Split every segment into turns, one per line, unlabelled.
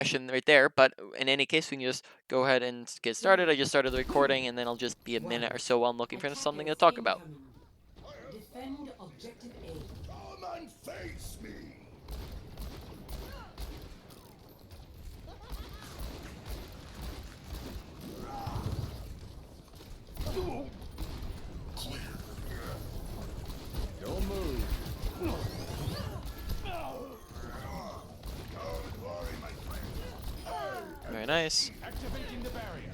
question right there, but in any case, we can just go ahead and get started. I just started the recording, and then I'll just be a minute or so while I'm looking for something to talk about.
Defend objective A.
Come and face me!
Don't move.
Very nice.
Activating the barrier.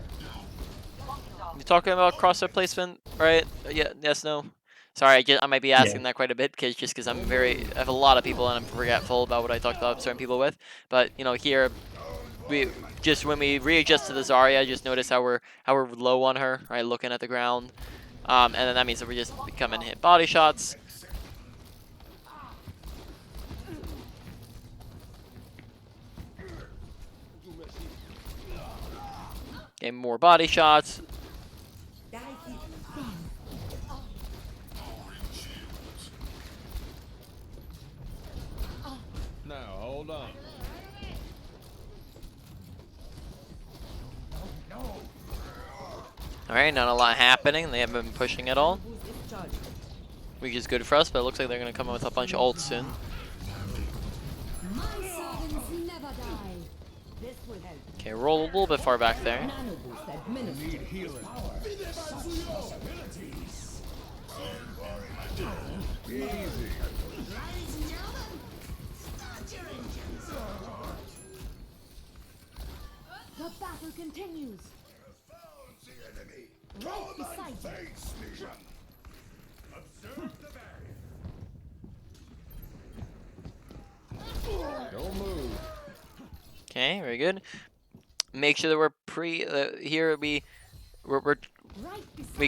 You talking about crosshair placement, right? Yeah. Yes. No. Sorry, I might be asking that quite a bit because I have a lot of people and I'm forgetful about what I talked about certain people with. But you know, here we just when we readjust to the Zarya, just notice how we're low on her, right? Looking at the ground, and then that means that we just come and hit body shots. Get more body shots.
Now, hold on.
Alright, not a lot happening. They haven't been pushing at all. Which is good for us, but it looks like they're going to come in with a bunch of ults soon. Okay, roll a little bit far back there.
Need healing. Easy.
The battle continues.
The enemy! Come and face me! Observe the barrier!
Don't move.
Okay, very good. Make sure that we're here we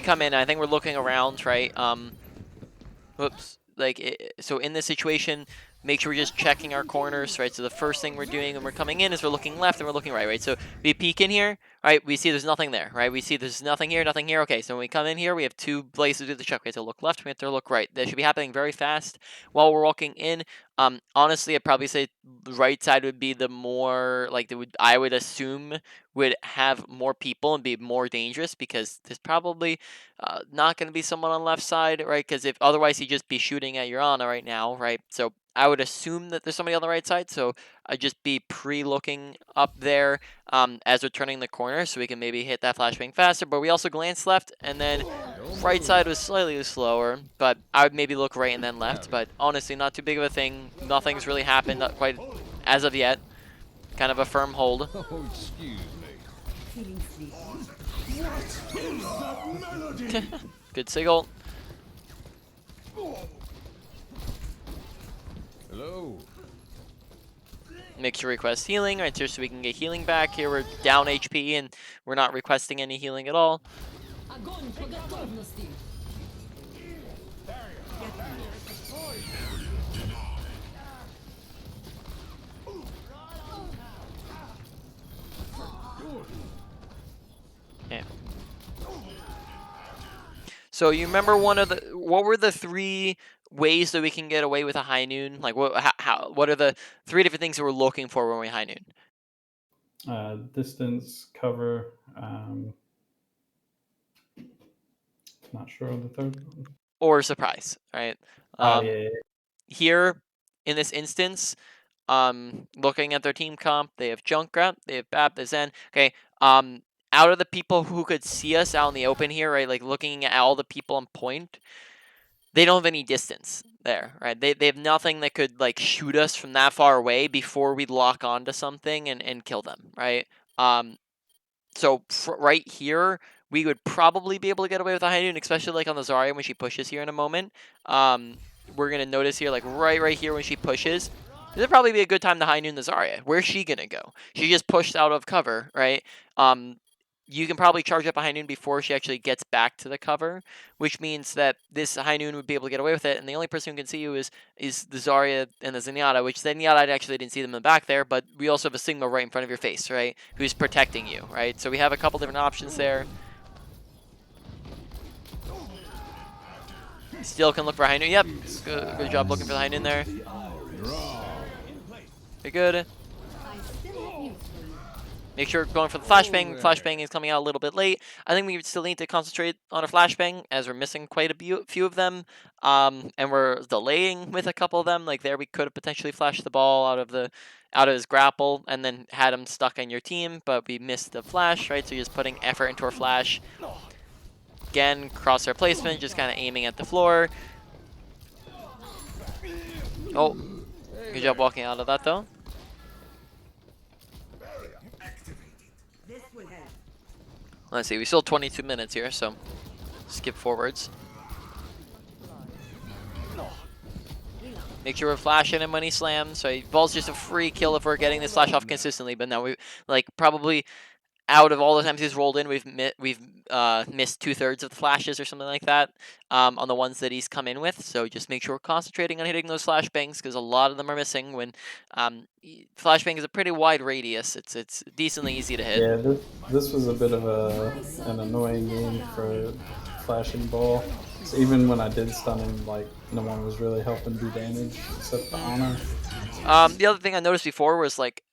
come in. I think we're looking around, right? Whoops. So in this situation, make sure we're just checking our corners, right? So the first thing we're doing when we're coming in is we're looking left and we're looking right, right? So we peek in here, right? We see there's nothing there, right? We see there's nothing here, nothing here. Okay, so when we come in here, we have two places to do the check. We have to look left, we have to look right. That should be happening very fast while we're walking in. Honestly, I'd probably say the right side would be the more, I would assume would have more people and be more dangerous because there's probably not going to be someone on left side, right? Because if otherwise he'd just be shooting at your Ana right now, right? So I would assume that there's somebody on the right side, so I'd just be pre-looking up there as we're turning the corner so we can maybe hit that flashbang faster. But we also glance left, and then right side was slightly slower, but I would maybe look right and then left. But honestly, not too big of a thing. Nothing's really happened, not quite as of yet. Kind of a firm hold.
Oh, excuse me.
Good sigil.
Hello.
Make sure to request healing right here so we can get healing back. Here we're down HP and we're not requesting any healing at all. Yeah. So you remember what were the three ways that we can get away with a high noon? Like what are the three different things that we're looking for when we high noon?
Distance, cover. Not sure on the third one.
Or surprise, right?
Yeah.
Here in this instance, looking at their team comp, they have Junkrat, they have Bap, they have Zen. Okay, out of the people who could see us out in the open here, right? Like looking at all the people on point, they don't have any distance there, right? They have nothing that could like shoot us from that far away before we lock onto something and kill them, right? So right here, we would probably be able to get away with a high noon, especially like on the Zarya when she pushes here in a moment. We're gonna notice here, like right here when she pushes, this would probably be a good time to high noon the Zarya. Where's she gonna go? She just pushed out of cover, right? You can probably charge up a high noon before she actually gets back to the cover, which means that this high noon would be able to get away with it. And the only person who can see you is the Zarya and the Zenyatta, which Zenyatta I actually didn't see them in the back there, but we also have a Sigma right in front of your face, right? Who's protecting you, right? So we have a couple different options there. Still can look for high noon. Yep, good job looking for the high noon there. Very good. make sure we're going for the flashbang. Flashbang is coming out a little bit late. I think we still need to concentrate on a flashbang as we're missing quite a few of them. And we're delaying with a couple of them. Like there, we could have potentially flashed the ball out of his grapple and then had him stuck on your team, but we missed the flash, right? So you're just putting effort into our flash. Again, crosshair placement, just kind of aiming at the floor. Oh, good job walking out of that though. Let's see, we still have 22 minutes here, so skip forwards. Make sure we're flashing him when he slams. So ball's just a free kill if we're getting this flash off consistently. But now we like probably out of all the times he's rolled in, we've missed 2/3 of the flashes or something like that on the ones that he's come in with. So just make sure we're concentrating on hitting those flashbangs because a lot of them are missing. When flashbang is a pretty wide radius, it's decently easy to hit.
Yeah, this was a bit of an annoying game for flashing ball. So even when I did stun him, like no one was really helping do damage except the honor.
The other thing I noticed before was like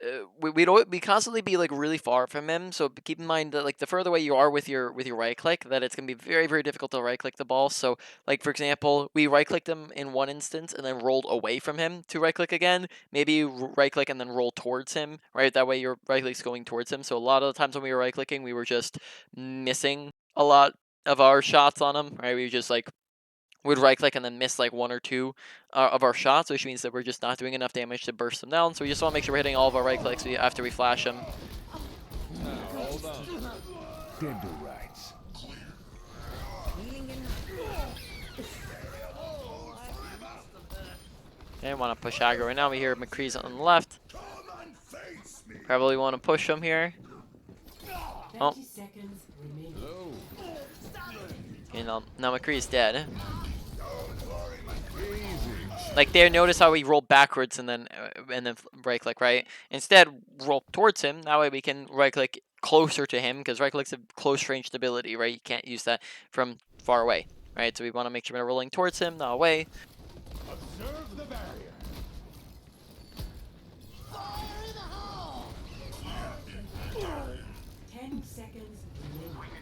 we constantly be like really far from him. So keep in mind that like the further away you are with your right click, that it's gonna be very very difficult to right click the ball. So like for example, we right clicked him in one instance and then rolled away from him to right click again. Maybe you right click and then roll towards him. Right, that way your right click's going towards him. So a lot of the times when we were right clicking, we were just missing a lot of our shots on him. Right, we just like would right click and then miss like one or two of our shots, which means that we're just not doing enough damage to burst them down. So we just want to make sure we're hitting all of our right clicks after we flash them.
Hold on. Dead to rights.
Okay, want to push aggro right now. We hear McCree's on the left.
Come and face me.
Probably want to push him here.
30 seconds remaining.
Hello.
Okay, now McCree's dead.
Easy.
Like there, notice how we roll backwards and then right click, right? Instead, roll towards him. That way we can right click closer to him because right click's a close range ability, right? You can't use that from far away, right? So we want to make sure we're rolling towards him, not away.
Observe the barrier.
10 seconds remaining.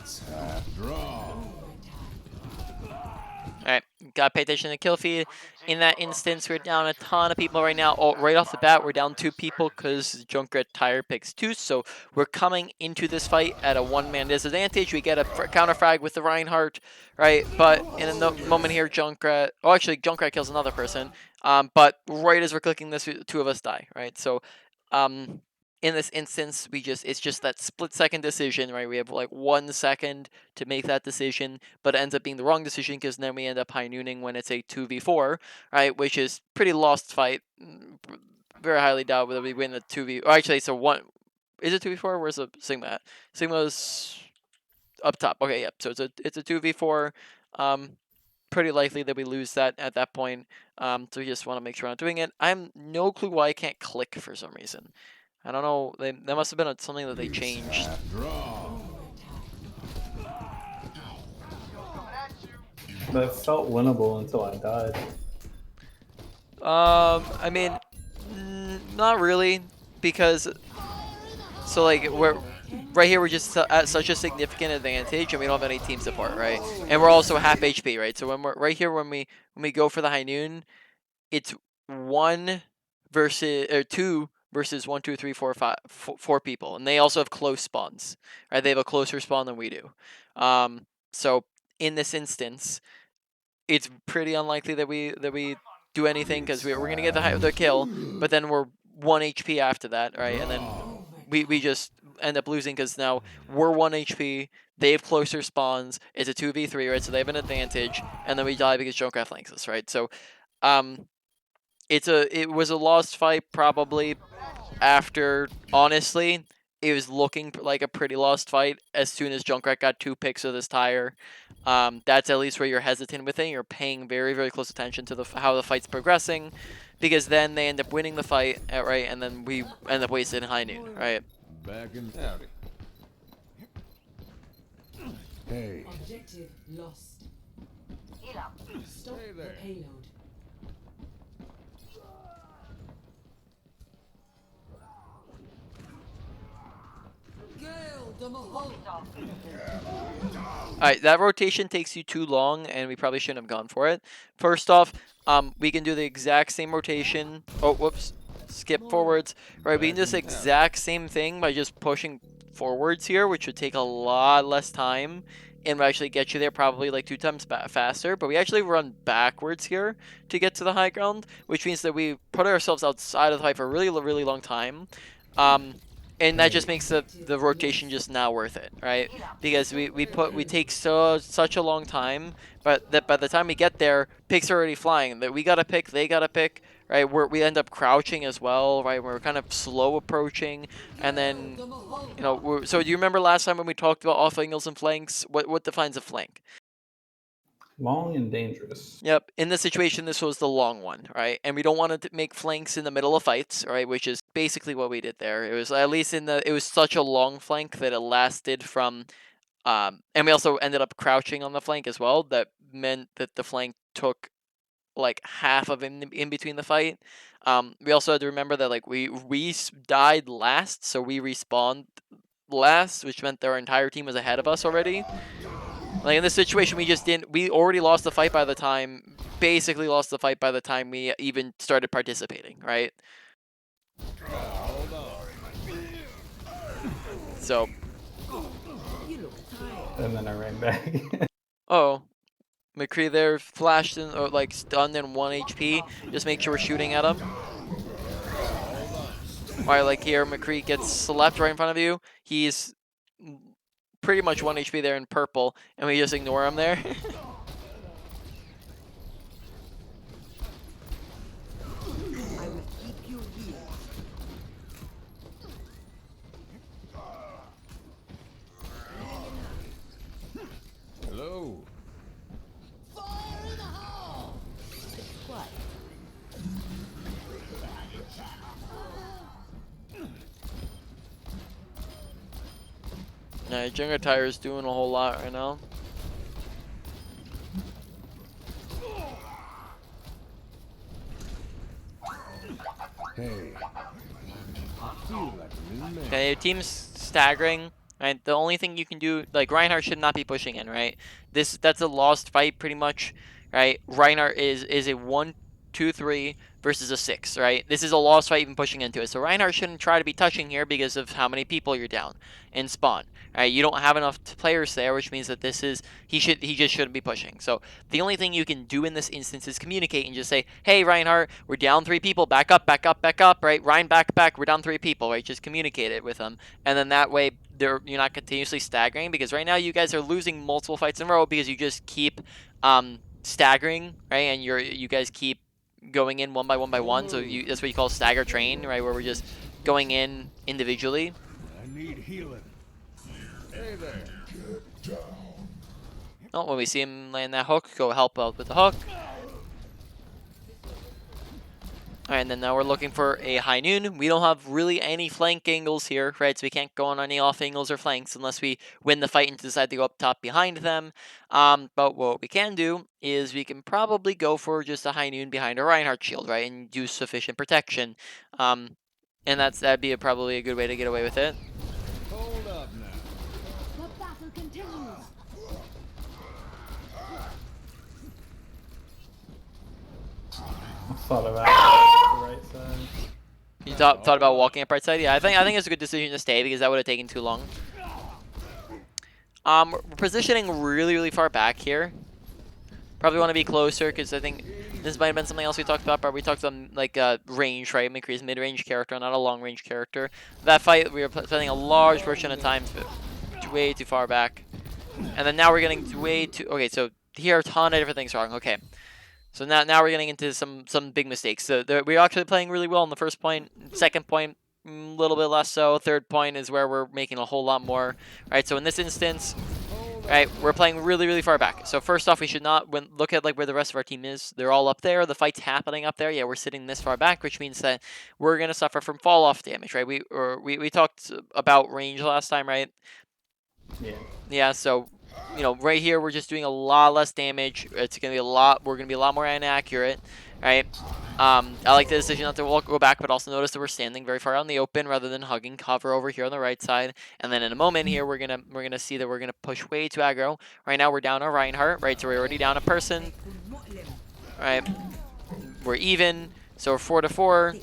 It's half draw.
Alright, gotta pay attention to the kill feed. In that instance, we're down a ton of people right now. Oh, right off the bat, we're down 2 people because Junkrat tire picks 2. So we're coming into this fight at a one-man disadvantage. We get a counter frag with the Reinhardt, right? But in a moment here, Junkrat... Oh, actually, Junkrat kills another person. But right as we're clicking this, 2 of us die, right? So... in this instance, it's just that split-second decision, right? We have like 1 second to make that decision, but it ends up being the wrong decision because then we end up high nooning when it's a 2v4, right? Which is pretty lost fight. Very highly doubt whether we win the 2v. Or actually, so one is it 2v4? Where's the Sigma at? Sigma's up top. Okay, yep. So it's a 2v4. Pretty likely that we lose that at that point. So we just want to make sure we're not doing it. I have no clue why I can't click for some reason. I don't know. That must have been something that they changed.
That felt winnable until I died.
I mean, not really, because so like we're right here. We're just at such a significant advantage, and we don't have any team support, right? And we're also half HP, right? So when we're right here, when we go for the high noon, it's 1 versus or 2 versus 1, 2, 3, 4, 5, 4 people, and they also have close spawns, right? They have a closer spawn than we do. So in this instance, it's pretty unlikely that we do anything because we're gonna get the kill, but then we're 1 HP after that, right? And then we just end up losing because now we're 1 HP. They have closer spawns. It's a 2v3, right? So they have an advantage, and then we die because Junkrat flanks us, right? So, it was a lost fight probably. After, honestly, it was looking like a pretty lost fight as soon as Junkrat got 2 picks of this tire. That's at least where you're hesitant with it. You're paying very, very close attention to how the fight's progressing, because then they end up winning the fight, right? And then we end up wasting high noon, right?
Back in howdy. Hey.
Objective lost. Stop
Hey
the
there.
payload.
Alright, that rotation takes you too long, and we probably shouldn't have gone for it. First off, we can do the exact same rotation. Oh, whoops. Skip forwards. Right, we can do this exact same thing by just pushing forwards here, which would take a lot less time and would actually get you there probably like 2 times faster. But we actually run backwards here to get to the high ground, which means that we put ourselves outside of the fight for a really, really long time. And that just makes the rotation just not worth it, right? Because we take such a long time, but that by the time we get there, picks are already flying. That we gotta pick, they gotta pick, right? We end up crouching as well, right? We're kind of slow approaching, and then so do you remember last time when we talked about off angles and flanks? What defines a flank?
Long and dangerous.
Yep. In this situation, this was the long one, right? And we don't want to make flanks in the middle of fights, right? Which is basically what we did there. It was at least it was such a long flank that it lasted from, and we also ended up crouching on the flank as well. That meant that the flank took like half of in between the fight. We also had to remember that like we died last, so we respawned last, which meant that our entire team was ahead of us already. Like in this situation, we already lost the fight by the time, basically lost the fight by the time we even started participating, right? So,
And then I ran back.
oh, McCree there flashed in, or like stunned in 1 HP. Just make sure we're shooting at him. Alright, like here, McCree gets slept right in front of you. He's pretty much 1 HP there in purple, and we just ignore him there.
Hello.
Alright, Jenga Tire's doing a whole lot right now.
Hey. I feel like a new man.
Okay, your team's staggering. Right, the only thing you can do, like Reinhardt should not be pushing in, right? That's a lost fight pretty much, right? Reinhardt is a 1, 2, 3 versus a 6, right? This is a lost fight even pushing into it. So Reinhardt shouldn't try to be touching here because of how many people you're down in spawn. Right? You don't have enough players there, which means that he just shouldn't be pushing. So the only thing you can do in this instance is communicate and just say, hey Reinhardt, we're down 3 people, back up, back up, back up, right? Rein, back, we're down 3 people, right? Just communicate it with them, and then that way you're not continuously staggering, because right now you guys are losing multiple fights in a row because you just keep staggering, right? And you guys keep going in one by one, so that's what you call stagger train, right? Where we're just going in individually.
I need healing. Hey there.
Oh, when we see him land that hook, go help out with the hook. Alright, and then now we're looking for a high noon. We don't have really any flank angles here, right? So we can't go on any off angles or flanks unless we win the fight and decide to go up top behind them. But what we can do is we can probably go for just a high noon behind a Reinhardt shield, right? And use sufficient protection. And that'd be probably a good way to get away with it.
Hold up now.
The battle continues.
I thought about the right side.
You thought about walking up right side? Yeah, I think it's a good decision to stay because that would have taken too long. We're positioning really, really far back here. Probably want to be closer because I think this might have been something else we talked about, but we talked about like range, right? McCree's mid-range character, not a long-range character. That fight, we were spending a large portion of time way too far back. And then now we're getting way too... Okay, so here a ton of different things wrong. Okay. So now we're getting into some big mistakes. So we're actually playing really well on the first point. Second point, a little bit less so. Third point is where we're making a whole lot more. Right, so in this instance, right, we're playing really, really far back. So first off, we should not look at like where the rest of our team is. They're all up there. The fight's happening up there. Yeah, we're sitting this far back, which means that we're going to suffer from fall-off damage, right? We talked about range last time, right?
Yeah.
Yeah, so... You know, right here we're just doing a lot less damage. It's gonna be we're gonna be a lot more inaccurate, right? I like the decision not to go back, but also notice that we're standing very far out in the open rather than hugging cover over here on the right side. And then in a moment here, we're gonna see that we're gonna push way too aggro. Right now we're down a Reinhardt, right? So we're already down a person, right? We're even, so we're 4-4,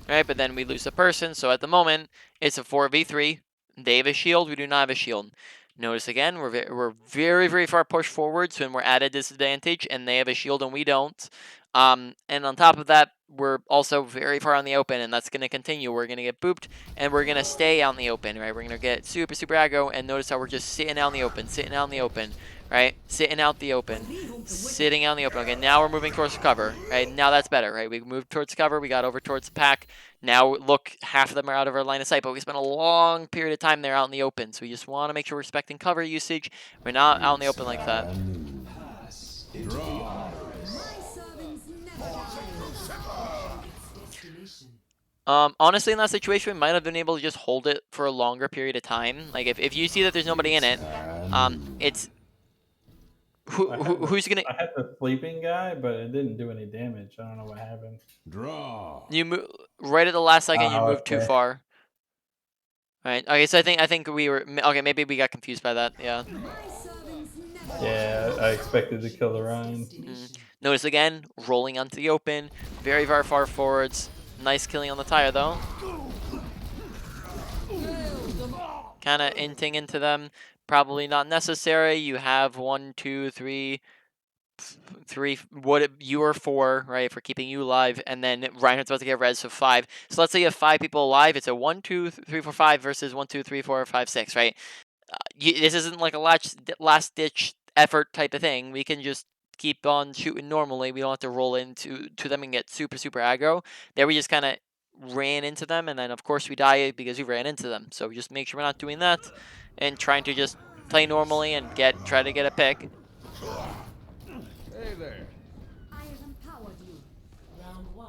right? But then we lose a person, so at the moment it's a 4v3. They have a shield, we do not have a shield. Notice again, we're very, very far pushed forwards when we're at a disadvantage, and they have a shield and we don't. And on top of that, we're also very far on the open, and that's going to continue. We're going to get booped, and we're going to stay out in the open, right? We're going to get super, super aggro, and notice how we're just sitting out in the open, right? Sitting out the open, sitting out in the open. Okay, now we're moving towards cover, right? Now that's better, right? We moved towards cover, we got over towards the pack. Now, look, half of them are out of our line of sight, but we spent a long period of time there out in the open, so we just want to make sure we're respecting cover usage. We're not out in the open like that. Honestly, in that situation, we might have been able to just hold it for a longer period of time. Like, if you see that there's nobody in it, it's... Who's gonna...
I had the sleeping guy, but it didn't do any damage. I don't know what happened.
Draw.
You move... Right at the last second, you
Oh,
moved too
okay.
far. Right, okay, so I think we were... Okay, maybe we got confused by that, yeah.
Yeah, I expected to kill the Ryan.
Notice again, rolling onto the open, very, very far forwards. Nice killing on the tire, though. Kind of inting into them. Probably not necessary. You have 1, 2, 3... What you are 4, right, for keeping you alive, and then Reinhardt's about to get res, so 5. So let's say you have 5 people alive. It's a 1, 2, 3, 4, 5 versus 1, 2, 3, 4, 5, 6, right? This isn't like a last ditch effort type of thing. We can just keep on shooting normally. We don't have to roll into them and get super, super aggro. There we just kind of ran into them, and then of course we die because we ran into them. So just make sure we're not doing that, and trying to just play normally and try to get a pick.
Hey there.
I have empowered you.
Round 1.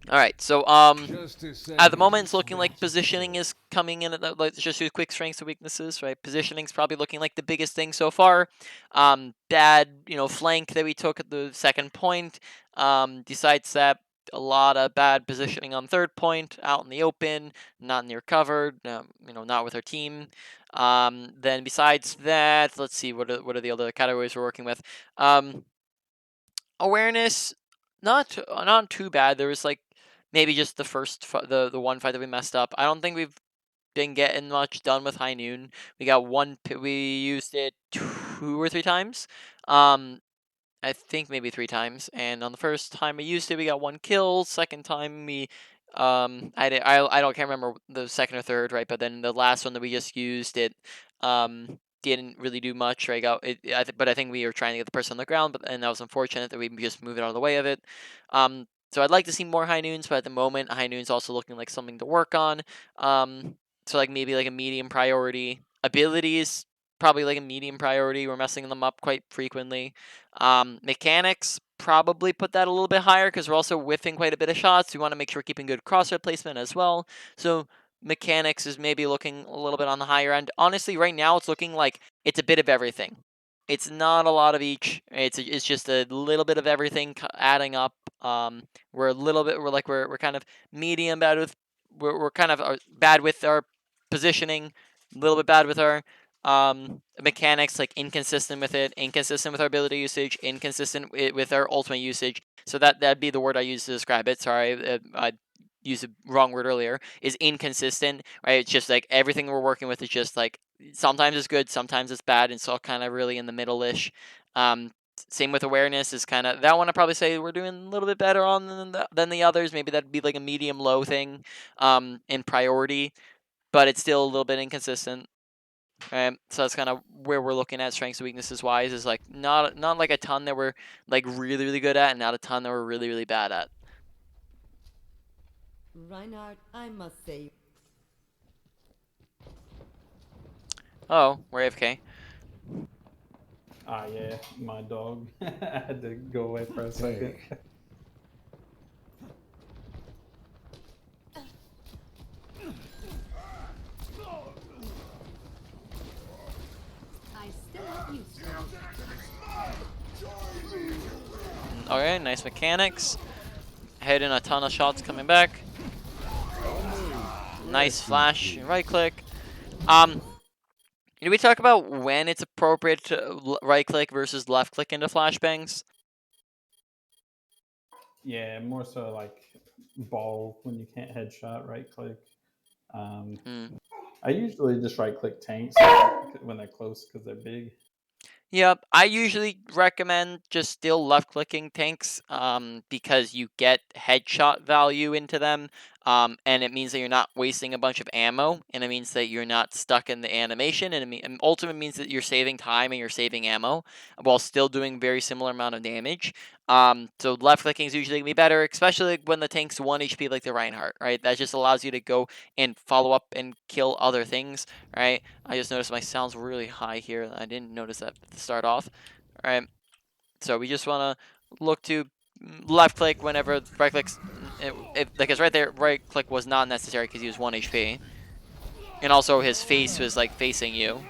All right, so
Just to say
at the moment it's looking like positioning is coming in. Let's just do quick strengths and weaknesses, right? Positioning's probably looking like the biggest thing so far. Bad, flank that we took at the second point. Besides that, a lot of bad positioning on third point, out in the open, not near cover, not with our team. Then besides that, let's see, what are the other categories we're working with? Awareness, not too bad. There was like maybe just the first the one fight that we messed up. I don't think we've been getting much done with High Noon. We got we used it 2 or 3 times. I think maybe 3 times. And on the first time we used it, we got 1 kill. Second time we I can't remember the second or third, right? But then the last one that we just used it didn't really do much, right? But I think we were trying to get the person on the ground, and that was unfortunate that we just moved it out of the way of it. So I'd like to see more High Noons, but at the moment, High Noon's also looking like something to work on. So like maybe like a medium priority. Abilities, probably like a medium priority. We're messing them up quite frequently. Mechanics, probably put that a little bit higher because we're also whiffing quite a bit of shots. We want to make sure we're keeping good crosshair placement as well. So mechanics is maybe looking a little bit on the higher end. Honestly, right now it's looking like it's a bit of everything. It's not a lot of each. It's just a little bit of everything adding up. We're a little bit. We're kind of medium bad with. We're kind of bad with our positioning. A little bit bad with our mechanics, like inconsistent with it, inconsistent with our ability usage, inconsistent with our ultimate usage. So that'd be the word I use to describe it. Sorry, I used the wrong word earlier. Is inconsistent, right? It's just like everything we're working with is just like sometimes it's good, sometimes it's bad, and it's all kind of really in the middle-ish. Same with awareness is kind of that one. I probably say we're doing a little bit better on than the others. Maybe that'd be like a medium-low thing in priority, but it's still a little bit inconsistent. Right, so that's kind of where we're looking at strengths and weaknesses wise. Is like not like a ton that we're like really, really good at, and not a ton that we're really, really bad at.
Reinhardt, I must say.
Oh, we're AFK.
Ah, yeah, my dog. I had to go away for a second.
Hey.
I still have use for you.
Okay, nice mechanics. Hitting a ton of shots coming back. Nice flash. Right click. Did we talk about when it's appropriate to right click versus left click into flashbangs?
Yeah, more so like ball when you can't headshot, right click.
Hmm.
I usually just right click tanks when they're close because they're big.
Yep, I usually recommend just still left clicking tanks because you get headshot value into them, and it means that you're not wasting a bunch of ammo, and it means that you're not stuck in the animation, and and ultimately means that you're saving time and you're saving ammo while still doing very similar amount of damage. So left clicking is usually gonna be better, especially when the tank's 1 HP like the Reinhardt, right? That just allows you to go and follow up and kill other things, right? I just noticed my sound's really high here. I didn't notice that to start off. All right, so we just want to look to left click whenever right clicks. Because right there, right click was not necessary because he was 1 HP, and also his face was like facing you.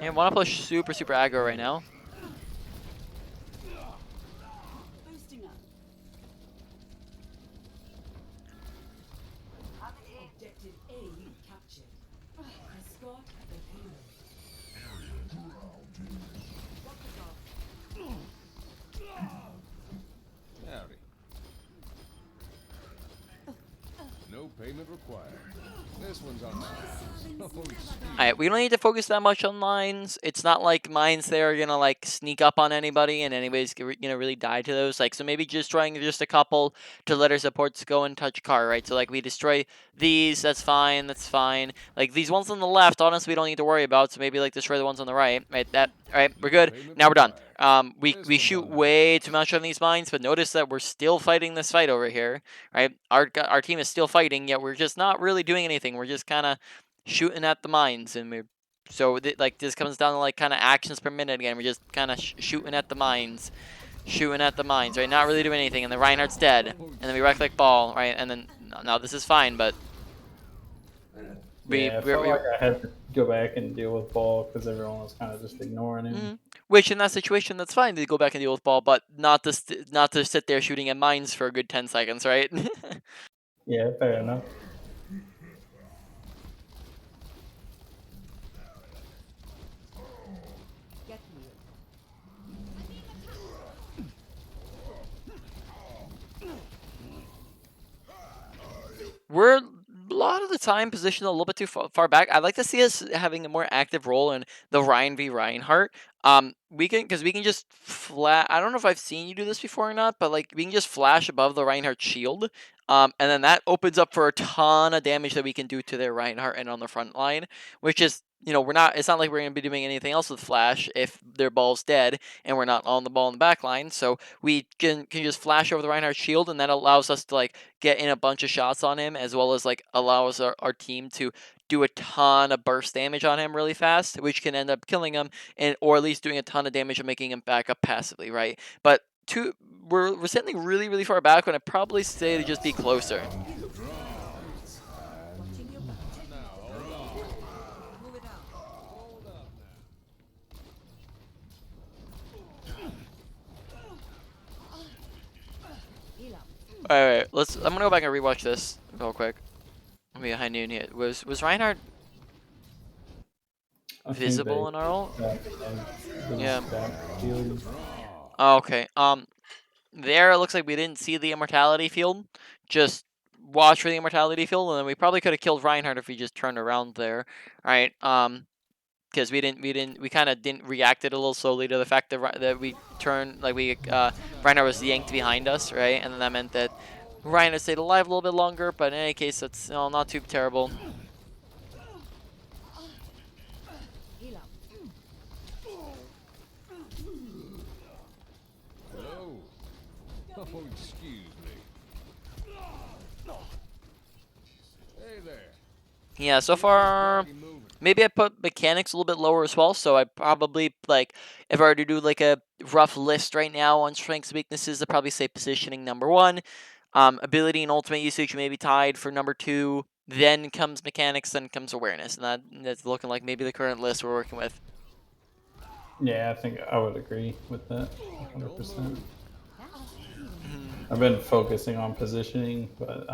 Yeah, want to push super aggro right now.
Boosting up. Objective A captured. Escort the payload.
Howdy. No payment required. This one's on my ass. Oh,
Alright, we don't need to focus that much on mines. It's not like mines there are gonna like sneak up on anybody and anybody's gonna really die to those. Like, so maybe just trying just a couple to let our supports go and touch car, right? So like we destroy these, that's fine, that's fine. Like these ones on the left, honestly, we don't need to worry about. So maybe like destroy the ones on the right, right? Alright, we're good. Now we're done. We shoot way too much on these mines, but notice that we're still fighting this fight over here, right? Our team is still fighting, yet we're just not really doing anything. We're just kind of shooting at the mines, and we're so like this comes down to like kind of actions per minute again. We're just kind of shooting at the mines, right? Not really doing anything, and the Reinhardt's dead, and then we right click ball, right? And then now this is fine, but
Yeah, I felt like I had to go back and deal with ball because everyone was kind of just ignoring him.
which in that situation that's fine to go back and deal with ball, but not to not to sit there shooting at mines for a good 10 seconds, right?
Yeah, fair enough.
Get me.
We're a lot of the time positioned a little bit too far back. I'd like to see us having a more active role in the Ryan v Reinhardt. We can because we can just flat. I don't know if I've seen you do this before or not, but like we can just flash above the Reinhardt shield. And then that opens up for a ton of damage that we can do to their Reinhardt and on the front line, which is we're not. It's not like we're gonna be doing anything else with Flash if their ball's dead and we're not on the ball in the back line. So we can just flash over the Reinhardt shield, and that allows us to like get in a bunch of shots on him, as well as like allows our team to do a ton of burst damage on him really fast, which can end up killing him, and or at least doing a ton of damage and making him back up passively, right? But we're sitting really far back when I'd probably say to just be closer. Alright, I'm gonna go back and rewatch this real quick. Let me high noon here. Was Reinhardt visible in our ult? Yeah. Oh, okay. There it looks like we didn't see the immortality field. Just watch for the immortality field, and then we probably could have killed Reinhardt if we just turned around there. Alright, because we kind of didn't react it a little slowly to the fact that we turned, like Reinhardt was yanked behind us, right? And then that meant that Reinhardt stayed alive a little bit longer, but in any case, that's not too terrible.
hello. Oh, excuse me. Hey there.
Yeah, so far, maybe I put mechanics a little bit lower as well, so I probably, like, if I were to do, like, a rough list right now on strengths and weaknesses, I'd probably say positioning number 1. Ability and ultimate usage may be tied for number 2. Then comes mechanics, then comes awareness, and that's looking like maybe the current list we're working with.
Yeah, I think I would agree with that 100%.
Mhm.
I've been focusing on positioning, but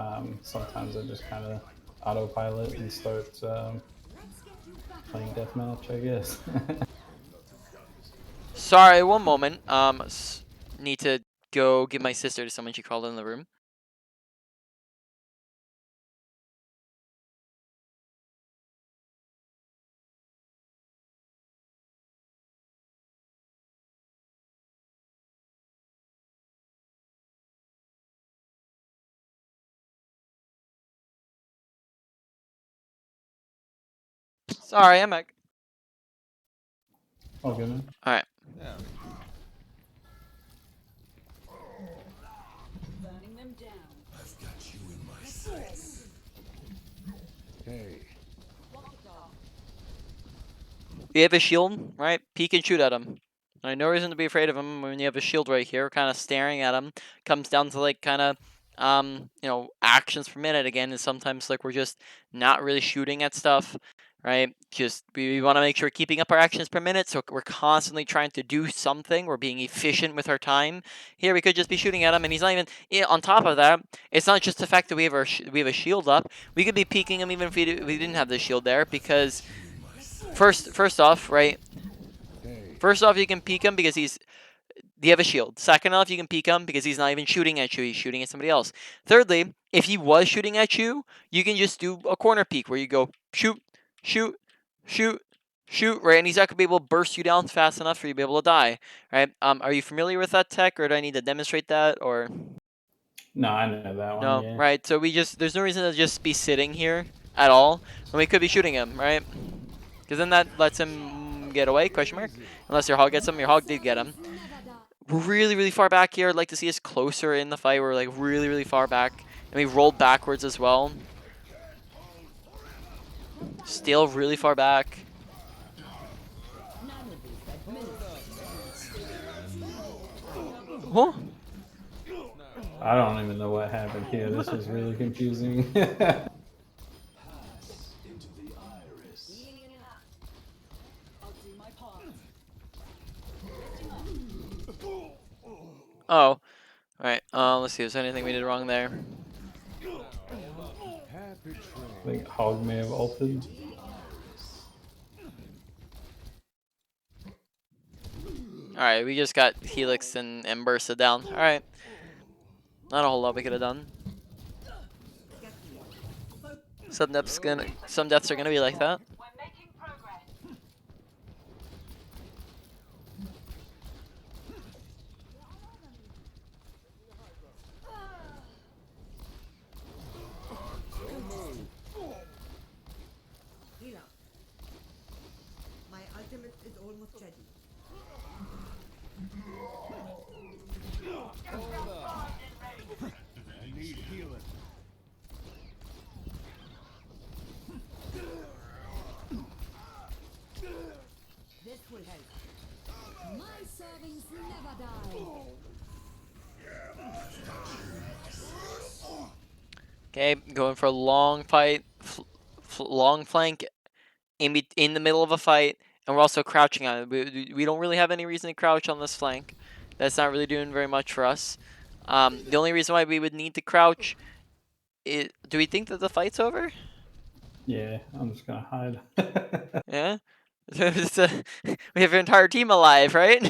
sometimes I just kind of autopilot and start playing deathmatch, I guess.
Sorry, one moment. Need to go give my sister to someone. She called in the room. Sorry, I'm back.
Oh, good man.
All right.
Howdy.
Burning them down.
Hey,
We have a shield, right? Peek and shoot at him. Right, no reason to be afraid of him when you have a shield right here, kind of staring at him. Comes down to like kind of, actions per minute again. And sometimes like we're just not really shooting at stuff, right? Just we want to make sure we're keeping up our actions per minute, so we're constantly trying to do something. We're being efficient with our time. Here we could just be shooting at him, and he's not even. On top of that, it's not just the fact that we have we have a shield up. We could be peeking him even if we didn't have the shield there, because first off, right?
hey.
First off, you can peek him because you have a shield. Second off, you can peek him because he's not even shooting at you. He's shooting at somebody else. Thirdly, if he was shooting at you, you can just do a corner peek where you go shoot, shoot, shoot, shoot, right? And he's not gonna be able to burst you down fast enough for you to be able to die, right? Are you familiar with that tech, or do I need to demonstrate that, or
No, I know that one.
no?
Yeah.
Right. So there's no reason to just be sitting here at all when we could be shooting him, right? Because then that lets him get away? Question mark. Unless your hog gets him. Your hog did get him. We're really, really far back here. I'd like to see us closer in the fight. We're like really, really far back. And we rolled backwards as well. Still really far back. Huh?
I don't even know what happened here. This was really confusing.
I'll do my part.
Oh. Alright, let's see. Is there anything we did wrong there?
Happy
I
trail.
think Hog may have ulted.
Alright, we just got Helix and bursted down. Alright. Not a whole lot we could have done. Some deaths are gonna be like that.
We're making progress.
Heal up. My ultimate is almost ready.
I need healing.
This will help.
My servants never die.
Okay, going for a long fight, long flank in the middle of a fight, and we're also crouching on it. We don't really have any reason to crouch on this flank. That's not really doing very much for us. The only reason why we would need to crouch is, do we think that the fight's over?
Yeah, I'm just gonna hide.
Yeah? We have our entire team alive, right?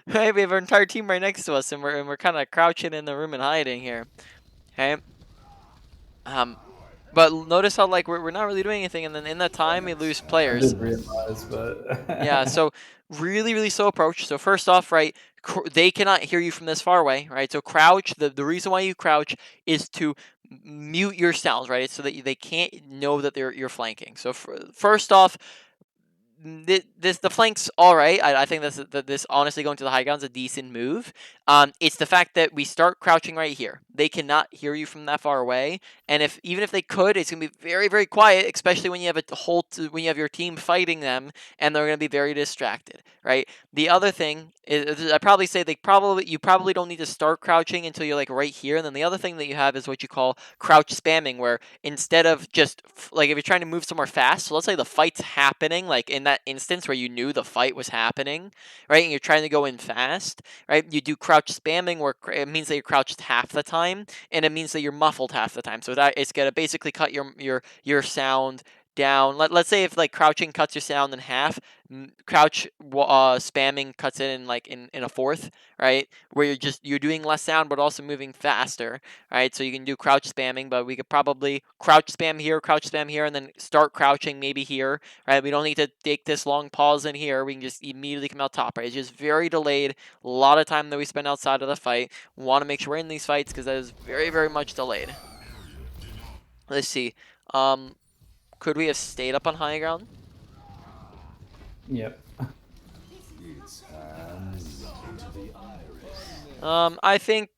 Right, we have our entire team right next to us, and we're kind of crouching in the room and hiding here. Okay. But notice how like we're not really doing anything, and then in that time we lose
I
players.
did realize, but
Yeah, so really, really slow approach. So first off, right, they cannot hear you from this far away, right? So crouch, the reason why you crouch is to mute your sounds, right? It's so that they can't know that you're flanking. So first off, the flank's all right. I think this honestly going to the high ground's a decent move. It's the fact that we start crouching right here. They cannot hear you from that far away, and even if they could, it's gonna be very, very quiet, especially when you have when you have your team fighting them, and they're gonna be very distracted, right? The other thing is, I probably say you probably don't need to start crouching until you're like right here, and then the other thing that you have is what you call crouch spamming, where instead of just like if you're trying to move somewhere fast, so let's say the fight's happening like in that instance where you knew the fight was happening, right, and you're trying to go in fast, right, you do crouch spamming where it means that you're crouched half the time, and it means that you're muffled half the time. So that it's gonna basically cut your sound down. Let's say if like crouching cuts your sound in half, spamming cuts it in like in a fourth, right? Where you're doing less sound but also moving faster, right? So you can do crouch spamming, but we could probably crouch spam here, and then start crouching maybe here, right? We don't need to take this long pause in here. We can just immediately come out top, right? It's just very delayed. A lot of time that we spend outside of the fight. We want to make sure we're in these fights because that is very, very much delayed. Let's see. Could we have stayed up on high ground?
Yep.
I think,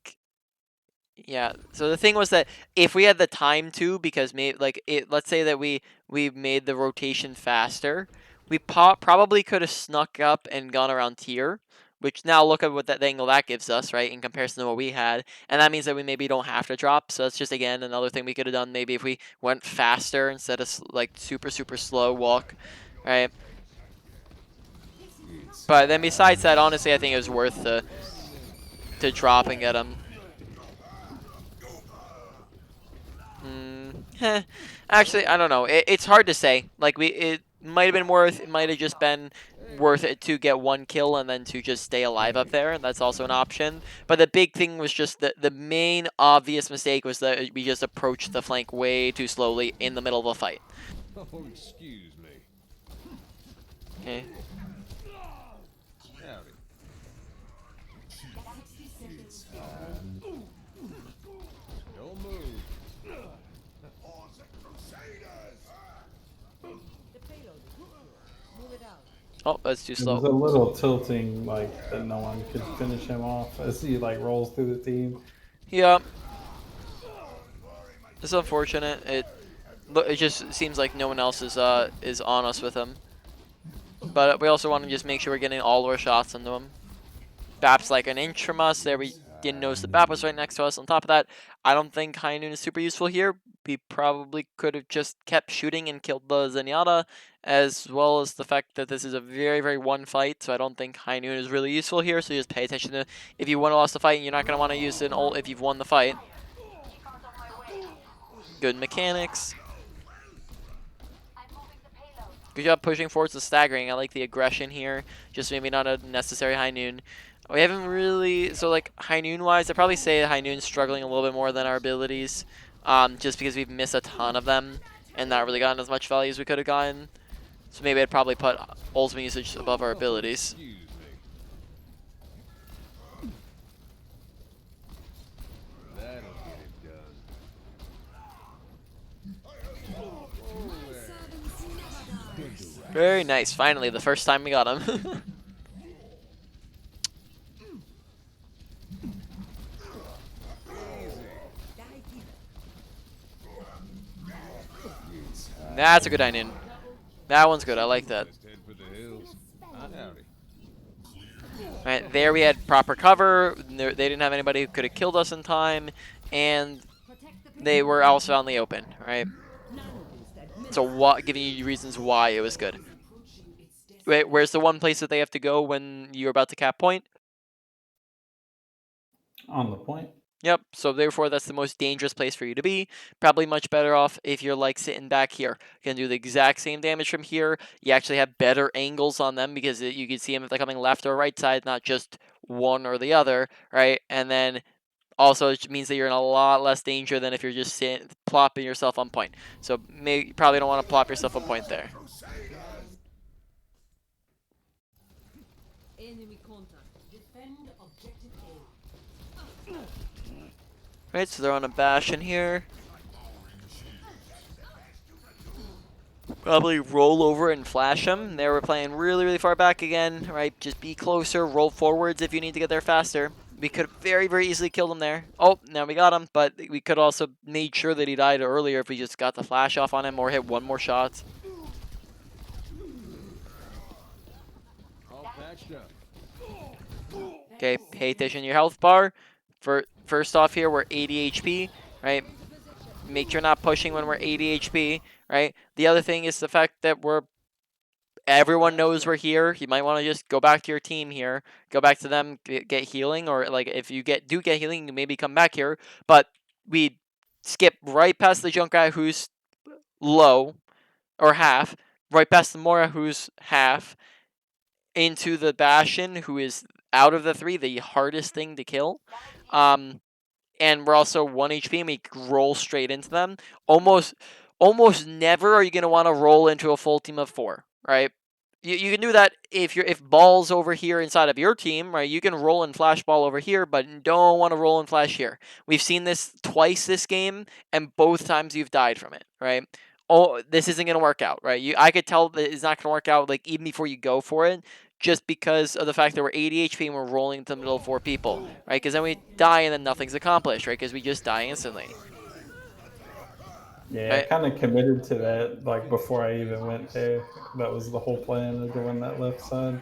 yeah. So the thing was that if we had the time to, because let's say that we made the rotation faster, we probably could have snuck up and gone around here. Which now look at what that angle that gives us, right, in comparison to what we had, and that means that we maybe don't have to drop. So that's just again another thing we could have done. Maybe if we went faster instead of like super slow walk, right? But then besides that, honestly, I think it was worth to drop and get him. Actually, I don't know. It's hard to say. Like it might have been worth. It might have just been worth it to get one kill and then to just stay alive up there. That's also an option. But the big thing was just the main obvious mistake was that we just approached the flank way too slowly in the middle of a fight.
Oh, excuse me.
Okay.
Howdy. Don't move.
The payload. Move it out.
Oh, that's too
It was a
slow.
little tilting, like that no one could finish him off as he like rolls through the team.
Yeah. It's unfortunate. It just seems like no one else is on us with him. But we also want to just make sure we're getting all our shots into him. BAP's like an inch from us. There we didn't notice the BAP was right next to us. On top of that, I don't think High Noon is super useful here. We probably could have just kept shooting and killed the Zenyatta, as well as the fact that this is a very, very one fight, so I don't think High Noon is really useful here, so just pay attention to if you want to lose the fight, you're not going to want to use an ult if you've won the fight. Good mechanics. Good job pushing forwards the staggering. I like the aggression here. Just maybe not a necessary High Noon. We haven't really, so like High Noon wise, I'd probably say High Noon's struggling a little bit more than our abilities. Just because we've missed a ton of them and not really gotten as much value as we could have gotten. So maybe I'd probably put ultimate usage above our abilities.
Excuse me. That'll get it done.
Very nice. Finally, the first time we got him. That's a good onion. That one's good. I like that.
Just head for the hills. Howdy.
Right there, we had proper cover. They didn't have anybody who could have killed us in time, and they were also on the open. Right. So giving you reasons why it was good. Wait, where's the one place that they have to go when you're about to cap point?
On the point.
Yep, so therefore that's the most dangerous place for you to be. Probably much better off if you're like sitting back here. You can do the exact same damage from here. You actually have better angles on them because you can see them if they're coming left or right side, not just one or the other, right? And then also it means that you're in a lot less danger than if you're just plopping yourself on point. So you probably don't want to plop yourself on point there.
Enemy contact. Defend objective A.
Right, so they're on a Bastion here. Probably roll over and flash them. They were playing really, really far back again, right? Just be closer, roll forwards if you need to get there faster. We could have very, very easily killed him there. Oh, now we got him, but we could also made sure that he died earlier if we just got the flash off on him or hit one more shot.
All patched up.
Okay, pay attention to your health bar. First off here, we're 80 HP, right? Make sure not pushing when we're 80 HP, right? The other thing is the fact that we're everyone knows we're here. You might want to just go back to your team here, go back to them, get healing, or like if you do get healing, you maybe come back here. But we skip right past the Junkrat who's low or half, right past the Mora who's half, into the Bastion who is out of the three the hardest thing to kill. And we're also 1 HP and we roll straight into them. Almost never are you going to want to roll into a full team of 4, right? You can do that if ball's over here inside of your team, right? You can roll and flash ball over here, but don't want to roll and flash here. We've seen this twice this game, and both times you've died from it, right? Oh, this isn't going to work out, right? I could tell that it's not going to work out, like, even before you go for it, just because of the fact that we're 80 HP and we're rolling into the middle of 4 people, right? Because then we die and then nothing's accomplished, right? Because we just die instantly.
Yeah, I kind of committed to that like before I even went there. That was the whole plan, to go in that left side.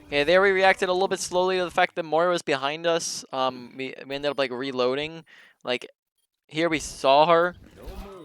Okay, there we reacted a little bit slowly to the fact that Moira was behind us. We ended up like reloading. Like here we saw her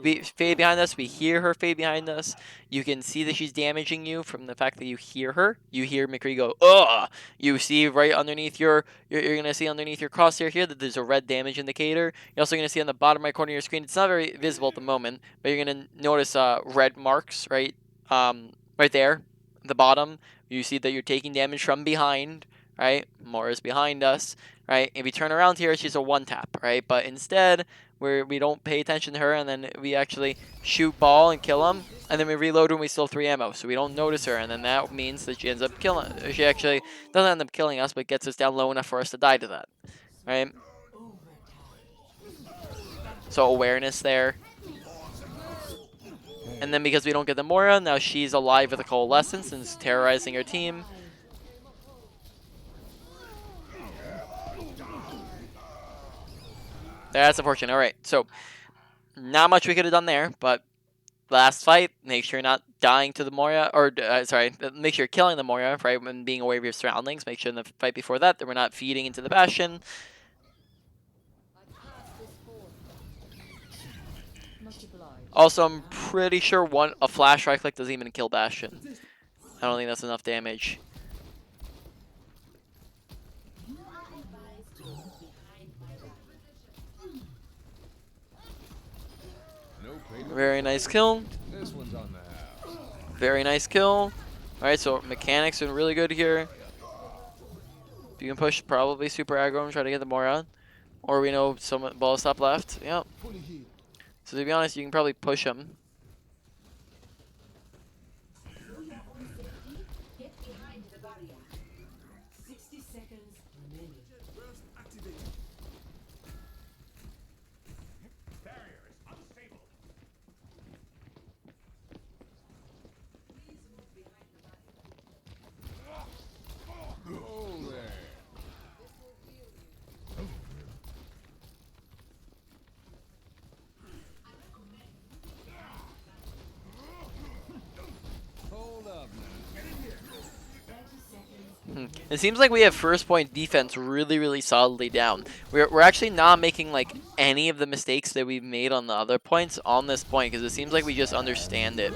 fade behind us. We hear her fade behind us. You can see that she's damaging you from the fact that you hear her. You hear McCree go, ugh! You see right underneath you're going to see underneath your crosshair here that there's a red damage indicator. You're also going to see on the bottom right corner of your screen, it's not very visible at the moment, but you're going to notice red marks, right? Right there, at the bottom. You see that you're taking damage from behind, right? Moira's behind us, right? If we turn around here, she's a 1-tap, right? But instead, we don't pay attention to her, and then we actually shoot ball and kill him, and then we reload when we still have 3 ammo, so we don't notice her, and then that means that she ends up killing. She actually doesn't end up killing us, but gets us down low enough for us to die to that, right? So awareness there. And then because we don't get the Moira, now she's alive with a Coalescence and is terrorizing her team. That's unfortunate. Alright, so not much we could have done there, but last fight, make sure you're not dying to the Moira, or sorry, make sure you're killing the Moira, right, when being aware of your surroundings. Make sure in the fight before that we're not feeding into the Bastion. Also, I'm pretty sure a flash right click doesn't even kill Bastion. I don't think that's enough damage. Very nice kill.
This one's on the house.
Very nice kill. Alright, so mechanics doing really good here. You can push probably super aggro and try to get the Moira. Or we know some ball stop left. Yep. So to be honest, you can probably push him.
Get behind the barrier. 60 seconds remaining.
Oh, there. Hold up now.
30 seconds.
It seems like we have first point defense really solidly down. We're actually not making like any of the mistakes that we've made on the other points on this point, because it seems like we just understand it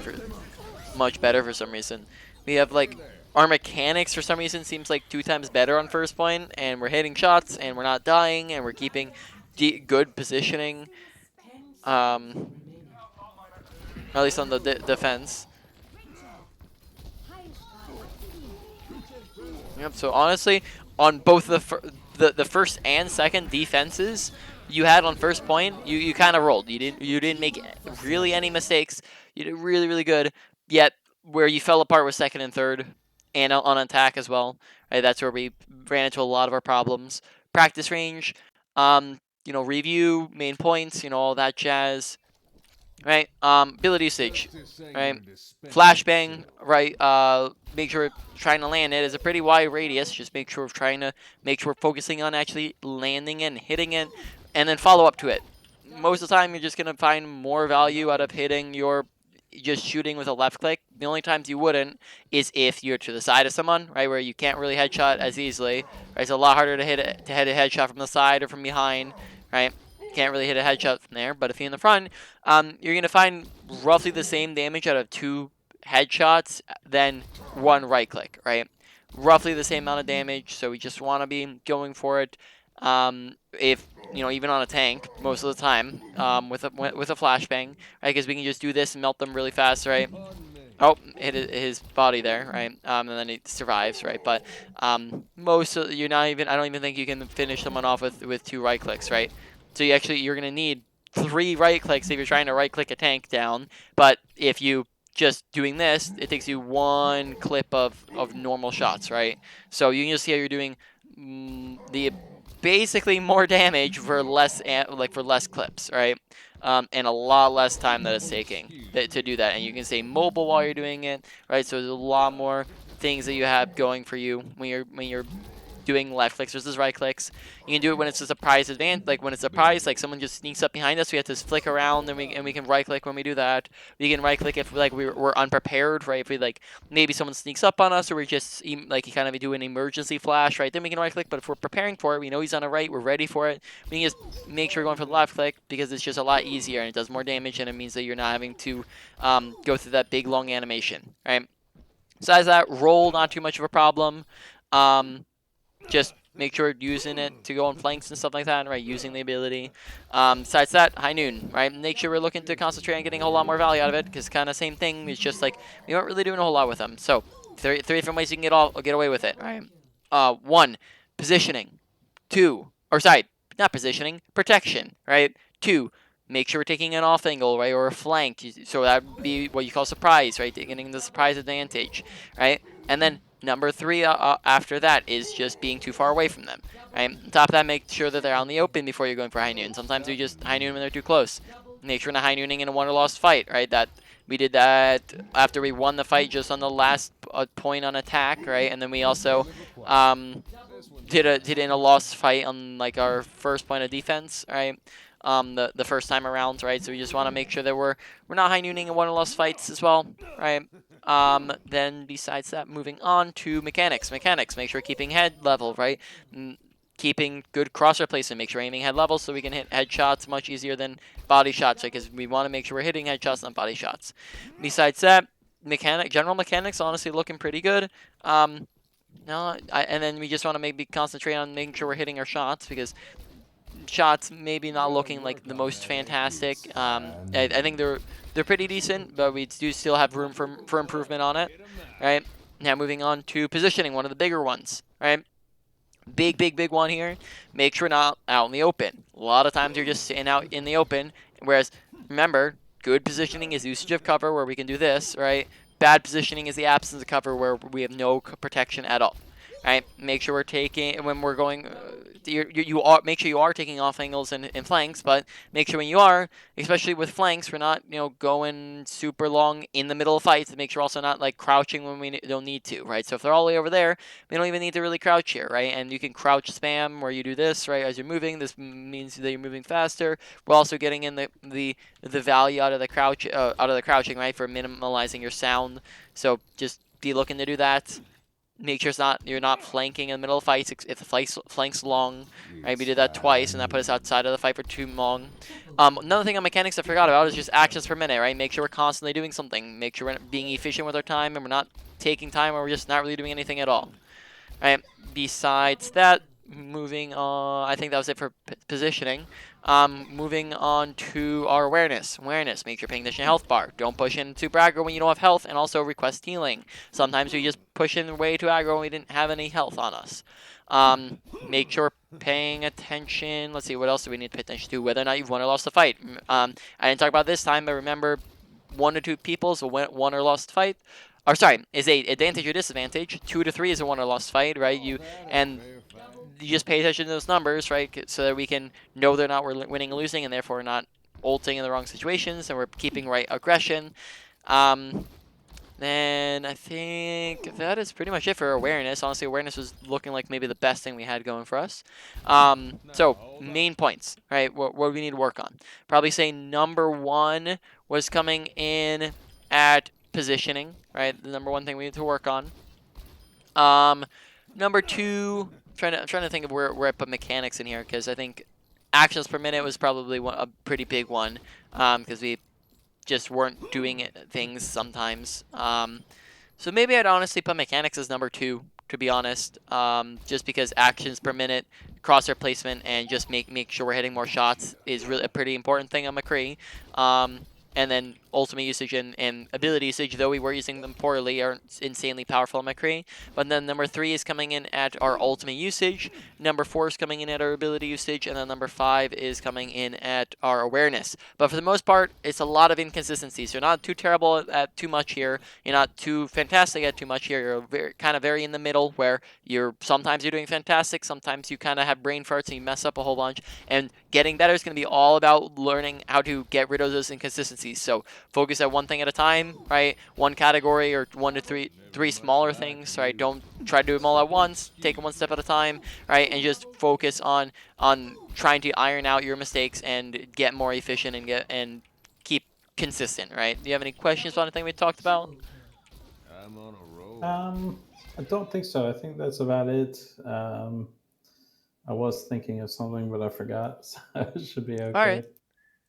much better for some reason. We have like our mechanics for some reason seems like 2 times better on first point, and we're hitting shots and we're not dying and we're keeping good positioning, at least on the defense. Yep. So honestly, on both the first and second defenses you had on first point, you kind of rolled. You didn't make really any mistakes. You did really good. Yet where you fell apart was second and third, and on attack as well. Right, that's where we ran into a lot of our problems. Practice range, you know, review, main points, you know, all that jazz. Right, ability usage, right, flashbang, right, make sure we're trying to land it. It's a pretty wide radius, just make sure we're focusing on actually landing and hitting it, and then follow up to it. Most of the time you're just going to find more value out of hitting just shooting with a left click The only times you wouldn't is if you're to the side of someone, right, where you can't really headshot as easily. Right, it's a lot harder to hit a headshot from the side or from behind, right? You can't really hit a headshot from there. But if you're in the front, you're gonna find roughly the same damage out of 2 headshots than 1 right click, right? Roughly the same amount of damage. So we just want to be going for it. If even on a tank most of the time, with a flashbang, right? Because we can just do this and melt them really fast, right? Oh, hit his body there, right? And then he survives, right? But most of you're not even. I don't even think you can finish someone off with 2 right clicks, right? So you're gonna need 3 right clicks if you're trying to right click a tank down. But if you just doing this, it takes you 1 clip of normal shots, right? So you can just see how you're doing the basically more damage for less clips, right? And a lot less time that it's taking to do that. And you can stay mobile while you're doing it, right? So there's a lot more things that you have going for you when you're doing left clicks versus right clicks. You can do it when it's a surprise advance, like when it's a surprise, like someone just sneaks up behind us, we have to flick around, and we can right click when we do that. We can right click if we're unprepared, right? If we maybe someone sneaks up on us, or we just like kind of do an emergency flash, right? Then we can right click. But if we're preparing for it, we know he's on the right, we're ready for it. We can just make sure we're going for the left click because it's just a lot easier and it does more damage, and it means that you're not having to go through that big long animation, right? Besides that, roll not too much of a problem. Just make sure using it to go on flanks and stuff like that, right? Using the ability. Besides that, high noon, right? Make sure we're looking to concentrate on getting a whole lot more value out of it, because kind of same thing. It's just like we aren't really doing a whole lot with them. So three different ways you can get away with it, right? 1, positioning. 2, or sorry, not positioning, protection, right? 2, make sure we're taking an off angle, right, or a flank. So that would be what you call surprise, right? Getting the surprise advantage, right? And then number 3 after that is just being too far away from them, right? On top of that, make sure that they're out in the open before you're going for high noon. Sometimes we just high noon when they're too close. Make sure we're not high nooning in a won or lost fight, right? That we did that after we won the fight just on the last point on attack, right? And then we also did it in a lost fight on like our first point of defense, right? The first time around, right? So we just want to make sure that we're not high nooning in one or lost fights as well, right? Then besides that, moving on to mechanics. Make sure keeping head level, right? Keeping good crosshair placement. Make sure aiming head level so we can hit headshots much easier than body shots, right? Because we want to make sure we're hitting headshots, not body shots. Besides that, general mechanics honestly looking pretty good. And then we just want to maybe concentrate on making sure we're hitting our shots, because shots maybe not looking like the most fantastic. I think they're pretty decent, but we do still have room for improvement on it, right? Now moving on to positioning, one of the bigger ones, right? Big one here. Make sure we're not out in the open. A lot of times you're just sitting out in the open, whereas remember, good positioning is usage of cover where we can do this, right? Bad positioning is the absence of cover where we have no protection at all. Right, make sure we're taking when we're going. Make sure you are taking off angles and flanks, but make sure when you are, especially with flanks, we're not going super long in the middle of fights. Make sure also not like crouching when we don't need to, right? So if they're all the way over there, we don't even need to really crouch here, right? And you can crouch spam where you do this, right, as you're moving. This means that you're moving faster. We're also getting in the value out of the crouching, right, for minimalizing your sound. So just be looking to do that. Make sure you're not flanking in the middle of fights. If the flank's long, right? We did that twice, and that put us outside of the fight for too long. Another thing on mechanics I forgot about is just actions per minute, right? Make sure we're constantly doing something. Make sure we're being efficient with our time, and we're not taking time, or we're just not really doing anything at all. Right. Besides that, moving on, I think that was it for positioning. Moving on to our awareness. Make sure you're paying attention to health bar. Don't push in super aggro when you don't have health, and also request healing. Sometimes we just push in way too aggro when we didn't have any health on us. Make sure paying attention. Let's see, what else do we need to pay attention to? Whether or not you've won or lost the fight. I didn't talk about this time, but remember, 1 to 2 people is a won or lost fight. Or sorry, is a advantage or disadvantage. 2 to 3 is a won or lost fight, right? You just pay attention to those numbers, right? So that we can know they're not we're winning and losing, and therefore not ulting in the wrong situations, and we're keeping right aggression. Then I think that is pretty much it for awareness. Honestly, awareness was looking like maybe the best thing we had going for us. So main points, right? What we need to work on. Probably say number 1 was coming in at positioning, right? The number one thing we need to work on. Number two, I'm trying to think of where I put mechanics in here, because I think actions per minute was probably a pretty big one, because we just weren't doing things sometimes. So maybe I'd honestly put mechanics as number two, to be honest, just because actions per minute, crosshair placement, and just make sure we're hitting more shots is really a pretty important thing on McCree. And then ultimate usage and ability usage, though we were using them poorly, are insanely powerful on McCree. But then number three is coming in at our ultimate usage, number four is coming in at our ability usage, and then number five is coming in at our awareness. But for the most part, it's a lot of inconsistencies. You're not too terrible at too much here. You're not too fantastic at too much here. You're very in the middle, where sometimes you're doing fantastic, sometimes you kind of have brain farts and you mess up a whole bunch. And getting better is going to be all about learning how to get rid of those inconsistencies. So focus at one thing at a time, right? One category or one to three smaller things, right? Don't try to do them all at once. Take it one step at a time, right? And just focus on trying to iron out your mistakes and get more efficient and keep consistent, right? Do you have any questions on anything we talked about?
I'm on a roll.
I don't think so. I think that's about it. I was thinking of something, but I forgot, so it should be
All right.
okay.